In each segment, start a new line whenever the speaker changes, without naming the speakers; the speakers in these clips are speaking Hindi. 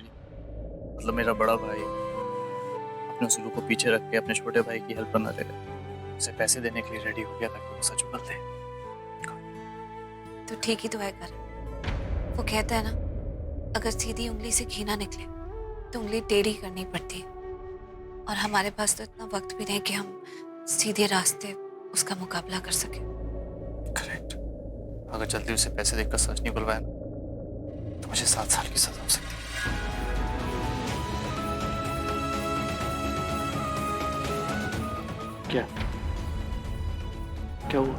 really? मतलब मेरा बड़ा भाई अपने उसूलों को पीछे रख के अपने छोटे भाई की हेल्प करना चाहेगा, उसे पैसे देने के लिए रेडी हो गया ताकि वो सच बोल दे।
तो ठीक ही तो है कर। वो कहता है ना, अगर सीधी उंगली से घी ना निकले तो उंगली टेढ़ी करनी पड़ती है, और हमारे पास तो इतना वक्त भी नहीं कि हम सीधे रास्ते उसका मुकाबला कर सके।
करेक्ट। अगर जल्दी उसे पैसे देकर सच नहीं बुलवाया ना तो मुझे 7 साल की सजा हो सकती है। क्या क्या हुआ?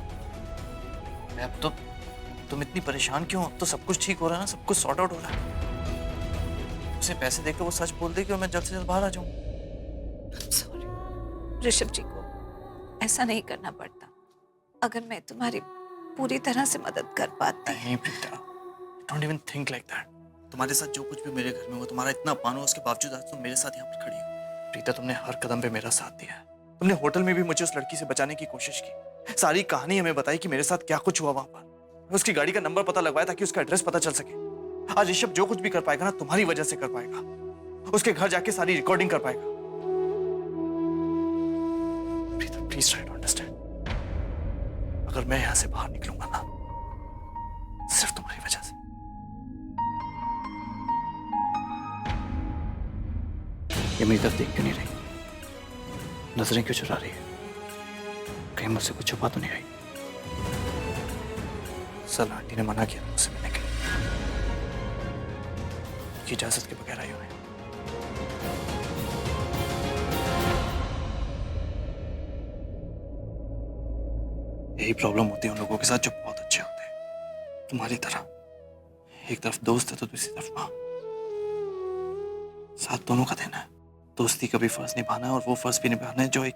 मैं अब तो तुम इतनी परेशान क्यों? अब तो सब कुछ ठीक हो रहा है ना, सब कुछ सॉर्ट आउट हो रहा है। उसे पैसे देकर वो सच बोल दे कि मैं जल्द से जल्द बाहर आ जाऊं।
सॉरी ऋषभ जी, को ऐसा नहीं करना पड़ता। अगर मैं तुम्हारी पूरी तरह से मदद कर पाती।
नहीं Preeta, don't even think like that. तुम्हारे साथ जो कुछ भी मेरे घर में हुआ, तुम्हारा इतना अपमान हुआ, उसके बावजूद आज तुम मेरे साथ यहाँ पर खड़ी हो। प्रीता, तुमने हर कदम पे मेरा साथ दिया है। तुमने होटल में भी मुझे उस लड़की से बचाने की कोशिश की, सारी कहानी हमें बताई कि मेरे साथ क्या कुछ हुआ वहां पर। उसकी गाड़ी का नंबर पता लगवाया ताकि उसका एड्रेस पता चल सके। आज ऋषभ जो कुछ भी कर पाएगा ना, तुम्हारी वजह से कर पाएगा। उसके घर जाके सारी रिकॉर्डिंग कर पाएगा। Preeta, please try to understand. अगर मैं यहां से बाहर निकलूंगा ना, सिर्फ तुम्हारी वजह से। ये मेरी तरफ देख क्यों नहीं रही? नजरें क्यों चुरा रही है? कहीं मुझसे कुछ छुपा तो नहीं आई? सल आंटी ने मना किया मुझसे मिलने के लिए, कि इजाजत के बगैर आई हुई है। यही प्रॉब्लम होती है उन लोगों के साथ जो बहुत अच्छे होते हैं, तुम्हारी तरह। एक तरफ दोस्त है तो दूसरी तरफ मां। साथ दोनों का देना है। दोस्ती का भी फर्ज निभाना है और वो फर्ज भी निभाना है जो एक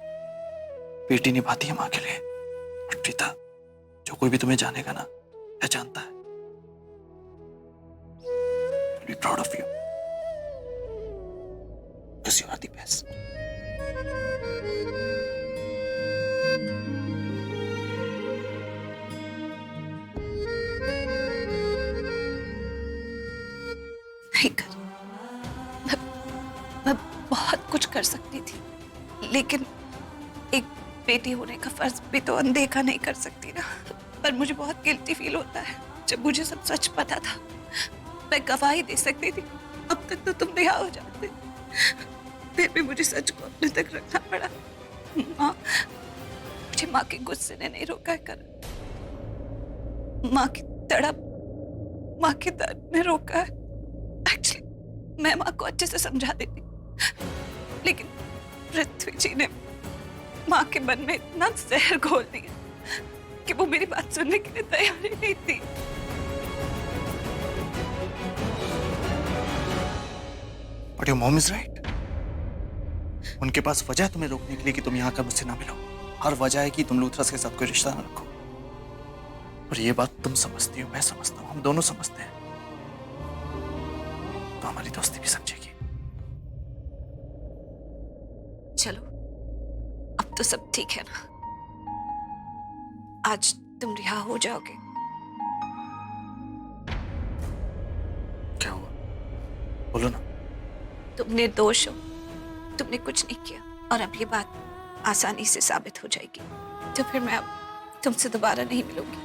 बेटी निभाती है मां के लिए। और प्रीता, जो कोई भी तुम्हें जानेगा ना या जानता है, I'll be proud of you because you are the best.
नहीं कर, मैं बहुत कुछ कर सकती थी, लेकिन एक बेटी होने का फर्ज भी तो अनदेखा नहीं कर सकती ना। पर मुझे बहुत गिल्टी फील होता है। जब मुझे सब सच पता था, मैं गवाही दे सकती थी। अब तक तो तुम रिहा हो जाते, फिर भी मुझे सच को अपने तक रखना पड़ा। माँ, मुझे माँ के गुस्से ने नहीं रोका है कर। माँ की तड़प, माँ के दर्द ने रोका है। एक्चुअली मैं माँ को अच्छे से समझा देती, लेकिन पृथ्वी जी ने माँ के मन में इतना जहर घोल दिया कि वो मेरी बात सुनने के लिए तैयार ही नहीं थी।
But your mom is right. उनके पास वजह है तुम्हें रोकने के लिए कि तुम यहाँ आकर मुझसे ना मिलो। हर वजह है कि तुम लूथरस के साथ कोई रिश्ता ना रखो। और ये बात तुम समझती हो, मैं समझता हूँ, हम दोनों समझते हैं। तो हमारी दोस्ती भी समझेगी।
चलो, अब तो सब ठीक है ना? आज तुम रिहा हो जाओगे।
क्या हुआ? बोलो ना।
तुम निर्दोष हो, तुमने कुछ नहीं किया, और अब ये बात आसानी से साबित हो जाएगी। तो फिर मैं अब तुमसे दोबारा नहीं मिलूंगी।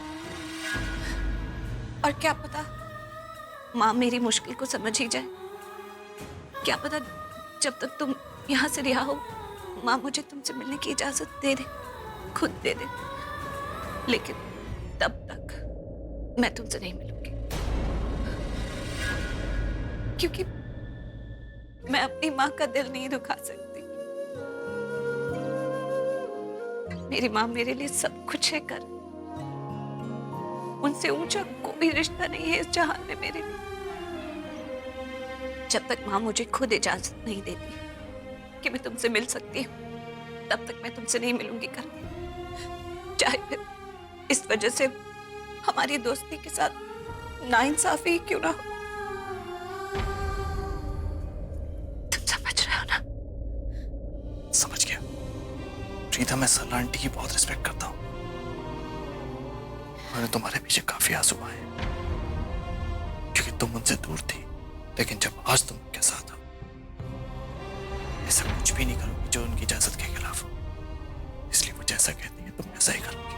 और क्या पता माँ मेरी मुश्किल को समझ ही जाए। क्या पता जब तक तुम यहाँ से रिहा हो, माँ मुझे तुमसे मिलने की इजाजत दे दे, खुद दे दे। लेकिन तब तक मैं तुमसे नहीं मिलूंगी, क्योंकि मैं अपनी माँ का दिल नहीं दुखा सकती। मेरी माँ मेरे लिए सब कुछ है कर। उनसे ऊंचा कोई रिश्ता नहीं है इस जहान में मेरे लिए। जब तक माँ मुझे खुद इजाजत नहीं देती कि मैं तुमसे मिल सकती हूँ, तब तक मैं तुमसे नहीं मिलूंगी कर। चाहे फिर इस वजह से हमारी दोस्ती के साथ नाइंसाफी क्यों ना हो। तुम समझ रहे हो ना?
समझ गया। प्रीता, मैं सरला आंटी की बहुत रिस्पेक्ट करता हूँ। मैंने तुम्हारे पीछे काफी आंसू आए क्योंकि तुम मुझसे दूर थी, लेकिन जब आज तुम उनके साथ ऐसा कुछ भी नहीं करूंगी जो उनकी इजाजत के खिलाफ हो। इसलिए वो जैसा कहती है तुम ऐसा ही करूंगी,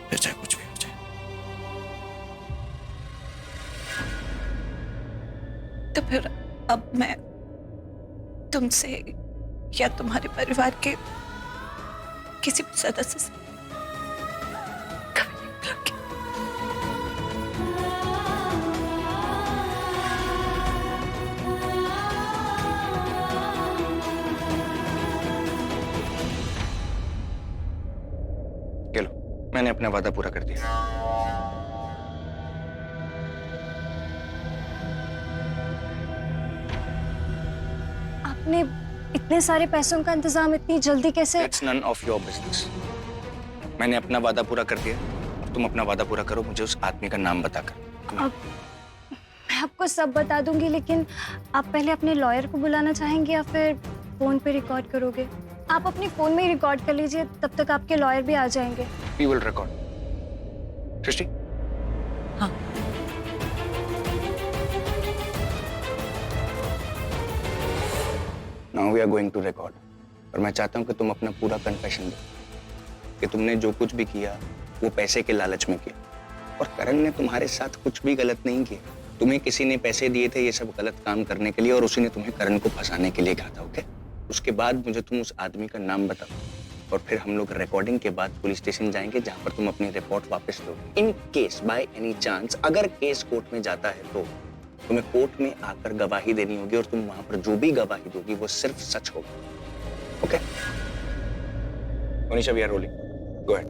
फिर चाहे कुछ भी हो जाए।
तो फिर अब मैं तुमसे या तुम्हारे परिवार के किसी भी सदस्य से कभी नहीं मिलूंगी।
चलो, मैंने अपना वादा पूरा कर दिया।
आपने इतने सारे पैसों का इंतजाम इतनी जल्दी कैसे?
It's none of your business. मैंने अपना वादा पूरा कर दिया, अब तुम अपना वादा पूरा करो मुझे उस आदमी का नाम बताकर।
अब मैं आपको सब बता दूंगी, लेकिन आप पहले अपने लॉयर को बुलाना चाहेंगे या फिर फोन पे रिकॉर्ड करोगे? आप अपनी फोन में ही रिकॉर्ड कर लीजिए, तब तक आपके लॉयर भी आ जाएंगे।
We will record. सृष्टि,
हाँ,
now we are going to record. और मैं चाहता हूं कि तुम अपना पूरा कन्फेशन दो कि तुमने जो कुछ भी किया वो पैसे के लालच में किया, और करण ने तुम्हारे साथ कुछ भी गलत नहीं किया। तुम्हें किसी ने पैसे दिए थे ये सब गलत काम करने के लिए, और उसी ने तुम्हें करण को फंसाने के लिए कहा था। ओके, उसके बाद मुझे तुम उस आदमी का नाम बताओ, और फिर हम लोग रिकॉर्डिंग के बाद पुलिस स्टेशन जाएंगे जहां पर तुम अपनी रिपोर्ट वापस लोगे। In case by any chance अगर केस कोर्ट में जाता है तो तुम्हें कोर्ट में आकर गवाही देनी होगी, और तुम वहां पर जो भी गवाही दोगी वो सिर्फ सच होगा। Okay Manisha, we are rolling, go ahead.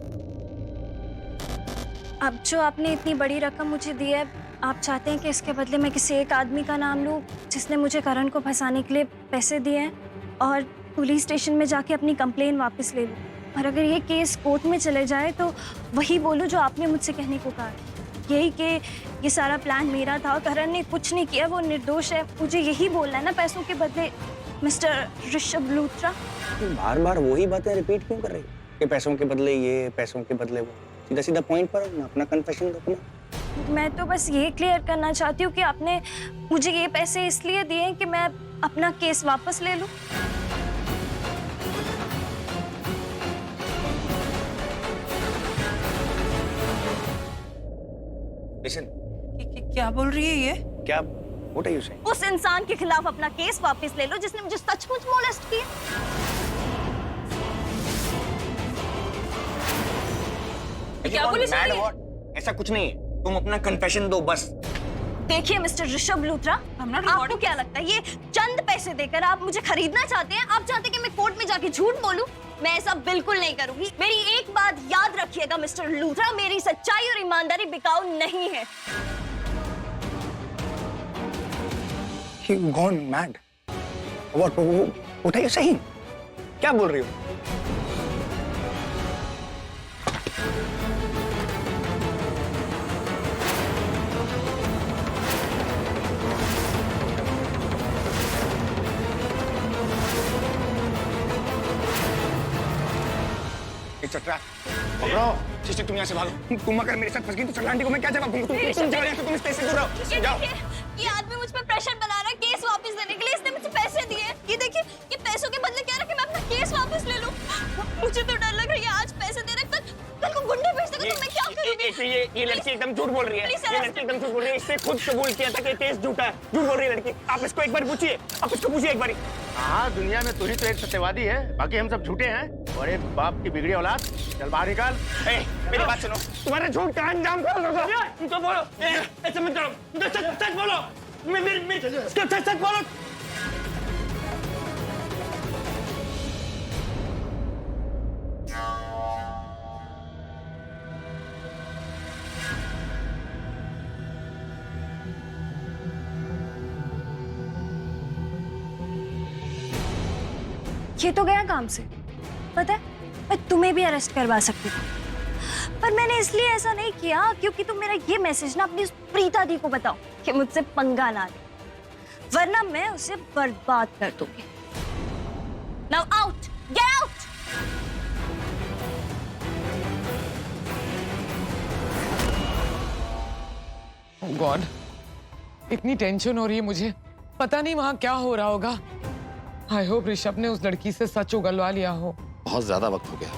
अब जो आपने इतनी बड़ी रकम मुझे दी है, आप चाहते हैं कि इसके बदले मैं किसी एक आदमी का नाम लूं जिसने मुझे करण को फंसाने के लिए पैसे दिए हैं, और पुलिस स्टेशन में जाके अपनी कंप्लेन वापस ले लूं? और अगर ये केस कोर्ट में चले जाए तो वही बोलूं जो आपने मुझसे कहने को कहा, यही कि ये सारा प्लान मेरा था, करण ने कुछ नहीं किया, वो निर्दोष है। मुझे यही बोलना है ना पैसों के बदले, मिस्टर ऋषभ लूथरा?
बार बार वही बातें रिपीट क्यों कर रही हो कि पैसों के बदले ये, पैसों के बदले वो? सीधा सीधा पॉइंट पर हो ना, अपना कन्फेशन दो अपना।
मैं तो बस ये क्लियर करना चाहती हूँ कि आपने मुझे ये पैसे इसलिए दिए कि मैं अपना केस वापस ले लूं।
लिसन,
क्या बोल रही है ये?
क्या व्हाट आर यू सेइंग?
उस इंसान के खिलाफ अपना केस वापस ले लो जिसने मुझे सचमुच मोलेस्ट किया।
क्या बोली? ऐसा कुछ नहीं है, तुम अपना कन्फेशन दो बस।
देखिए मिस्टर ऋषभ लूथरा, आपको क्या लगता है ये चंद पैसे देकर आप मुझे खरीदना चाहते हैं? आप चाहते हैं कि मैं कोर्ट में जाके झूठ बोलूं? मैं ऐसा बिल्कुल नहीं करूंगी। मेरी एक बात याद रखिएगा मिस्टर लूथरा, मेरी सच्चाई और ईमानदारी बिकाऊ नहीं है।
You gone mad? What are you saying? क्या बोल रही हो? It's a trap. पकड़ो, सिस्टर तुम यहाँ से भागो। तुम अगर मेरे साथ फंस गई तो चल आंटी को मैं क्या जवाब दूंगा? तुम जाओ यहाँ से, तुम इस स्टेज से दूर रहो। जाओ।
ये आदमी मुझ पर प्रेशर बना रहा है केस वापस देने के लिए। इसने मुझे पैसे दिए। ये देखिए, ये पैसों के बदले कह रहा है कि मैं अपना केस वापस ले लूं। मुझे तो डर लग रहा है आज पैसे दे रहे, कल को गुंडे भेज देगा तो मैं क्या करूंगी?
ये लड़की एकदम झूठ बोल रही है। ये लड़की एकदम झूठ बोल रही है। इससे खुद कबूल किया था कि केस झूठा है। झूठ बोल रही है लड़की। आप इसको एक बार पूछिए। आप इसको पूछिए एक बार।
हाँ, दुनिया में तू ही तो एक सत्यवादी है, बाकी हम सब झूठे हैं। और एक बाप की बिगड़ी औलाद, चल बाहर निकाल।
मेरी बात सुनो, तुम्हारे झूठ का अंजाम खोल दो। तो बोलो, ऐसे मत करो। सच बोलो। सच बोलो।
ये तो गया काम से। पता है, मैं तुम्हें भी अरेस्ट करवा सकती थी, पर मैंने इसलिए ऐसा नहीं किया क्योंकि तुम मेरा ये मैसेज ना अपनी उस प्रीता दी को बताओ कि मुझसे पंगा ना ले, वरना मैं उसे बर्बाद कर दूंगी। Now out, get out.
God, इतनी टेंशन हो रही है मुझे, पता नहीं वहां क्या हो रहा होगा। आई होप ऋषभ ने उस लड़की से सच उगलवा लिया हो।
बहुत ज्यादा वक्त हो गया,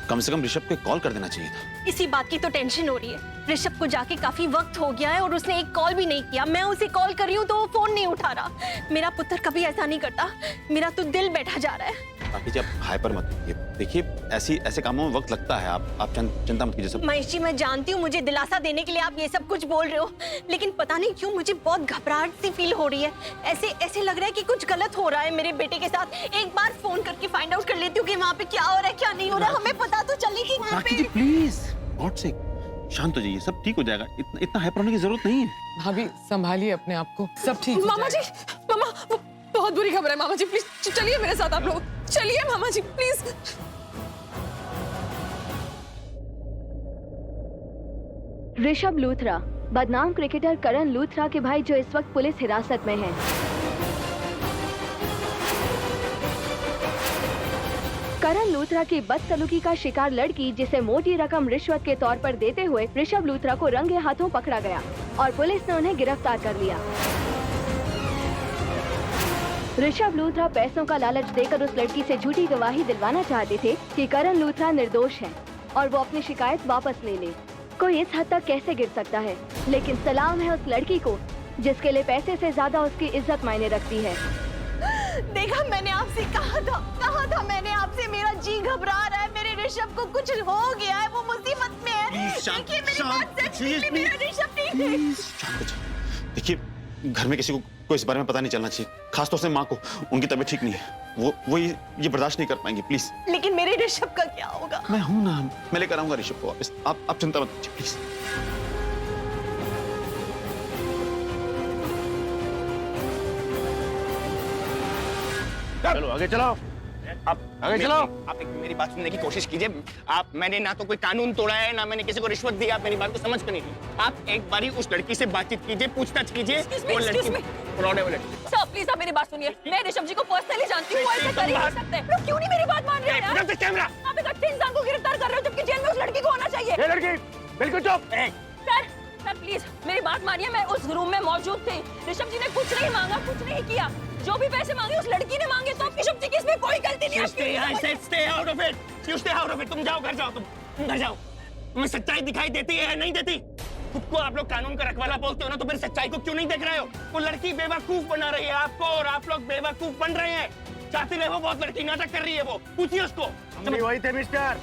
कम से कम ऋषभ को कॉल कर देना चाहिए था।
इसी बात की तो टेंशन हो रही है। ऋषभ को जाके काफी वक्त हो गया है और उसने एक कॉल भी नहीं किया। मैं उसे कॉल कर रही हूँ तो वो फोन नहीं उठा रहा। मेरा पुत्र कभी ऐसा नहीं करता। मेरा तो दिल बैठा जा रहा है।
बाकी जी आप हाइपर मत होइए। देखिए ऐसे कामों में वक्त लगता है, आप चिंता मत कीजिए। सब
महेश जी, मैं जानती हूँ मुझे दिलासा देने के लिए आप ये सब कुछ बोल रहे हो, लेकिन पता नहीं क्यों मुझे बहुत घबराहट सी फील हो रही है। ऐसे लग रहा है कि कुछ गलत हो रहा है मेरे बेटे के साथ। एक बार फोन करके फाइंड आउट कर लेती हूँ कि वहाँ पे क्या हो रहा है क्या नहीं हो रहा है, हमें पता तो चलेगी वहाँ पे।
प्लीज गॉड से शांत हो जाइए, सब ठीक हो जाएगा। इतना हाइपर होने की जरूरत नहीं है।
भाभी संभालिए अपने आप को, सब ठीक हो
मामा जी,
जाएगा।
मामा वो बहुत बुरी खबर है। मामा जी प्लीज चलिए मेरे साथ, आप लोग चलिए मामा जी प्लीज।
ऋषभ लूथरा, बदनाम क्रिकेटर करण लूथरा के भाई, जो इस वक्त पुलिस हिरासत में हैं। करण लूथरा की बदसलूकी का शिकार लड़की, जिसे मोटी रकम रिश्वत के तौर पर देते हुए ऋषभ लूथरा को रंगे हाथों पकड़ा गया और पुलिस ने उन्हें गिरफ्तार कर लिया। ऋषभ लूथरा पैसों का लालच देकर उस लड़की से झूठी गवाही दिलवाना चाहते थे कि करण लूथरा निर्दोष है और वो अपनी शिकायत वापस ले ले। कोई इस हद तक कैसे गिर सकता है, लेकिन सलाम है उस लड़की को जिसके लिए पैसे से ज्यादा उसकी इज्जत मायने रखती है।
देखा, मैंने आपसे कहा था मैंने आपसे, मेरा जी घबरा रहा है। मेरे ऋषभ को कुछ हो गया है, वो मुसीबत में है। देखिए मेरी बात सच निकली, मेरा ऋषभ ठीक है।
देखिए घर में किसी को इस बारे में पता नहीं चलना चाहिए, खासतौर से माँ को। उनकी तबीयत ठीक नहीं है, वो ये बर्दाश्त नहीं कर पाएंगे। प्लीज।
लेकिन मेरे ऋषभ का क्या होगा?
मैं हूं ना, मैं लेकर आऊंगा ऋषभ को वापस। आप चिंता मत कीजिए प्लीज।
चलो आगे चलो,
आप
आगे चलो।
आप एक मेरी बात सुनने की कोशिश कीजिए। मैंने ना तो कोई कानून तोड़ा है, ना मैंने किसी को रिश्वत दी। आप मेरी बात को समझ कर नहीं रही। आप एक बारी उस लड़की से बातचीत कीजिए, पूछताछ कीजिए। वो लड़की फ्रॉड है, वो लड़की।
सर प्लीज आप मेरी बात सुनिए, मैं ऋषभ जी को पर्सनली जानती हूँ, वो ऐसा कर ही नहीं सकते। लोग क्यों नहीं मेरी बात मान रहे हैं यार?
कैमरा।
आप एक अच्छे इंसान को गिरफ्तार कर रहे हो जबकि जेल में उस लड़की को होना चाहिए।
ये लड़की बिल्कुल चुप।
सर प्लीज मेरी बात मानिए, मैं उस रूम में मौजूद थी। ऋषभ जी ने कुछ नहीं मांगा, कुछ नहीं किया। जो भी पैसे मांगे उस लड़की ने मांगे, तो ऋषभ जी की इसमें कोई गलती नहीं है।
Stay out of it. You stay out of it. तुम जाओ, घर जाओ, तुम घर जाओ। तुम्हें सच्चाई दिखाई देती है या नहीं देती? खुद को आप लोग कानून का रखवाला बोलते हो ना, तो फिर सच्चाई को क्यों नहीं देख रहे हो? वो लड़की बेवकूफ बना रही है आपको और आप लोग बेवकूफ बन रहे हैं। चाहते रहे हो, बहुत लड़की नाटक कर रही है। वो पूछिए उसको।
हम भी वही थे मिस्टर,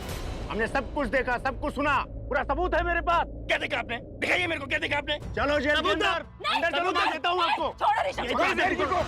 हमने सब कुछ देखा, सब कुछ सुना, पूरा सबूत है मेरे पास।
क्या देखा आपने? दिखाइए मेरे को, क्या देखा आपने?
चलो जेल के
सबूत
अंदर
दो।
अंदर चलो, मैं देता हूँ आपको।
छोड़ो ऋषभ
ये लड़की को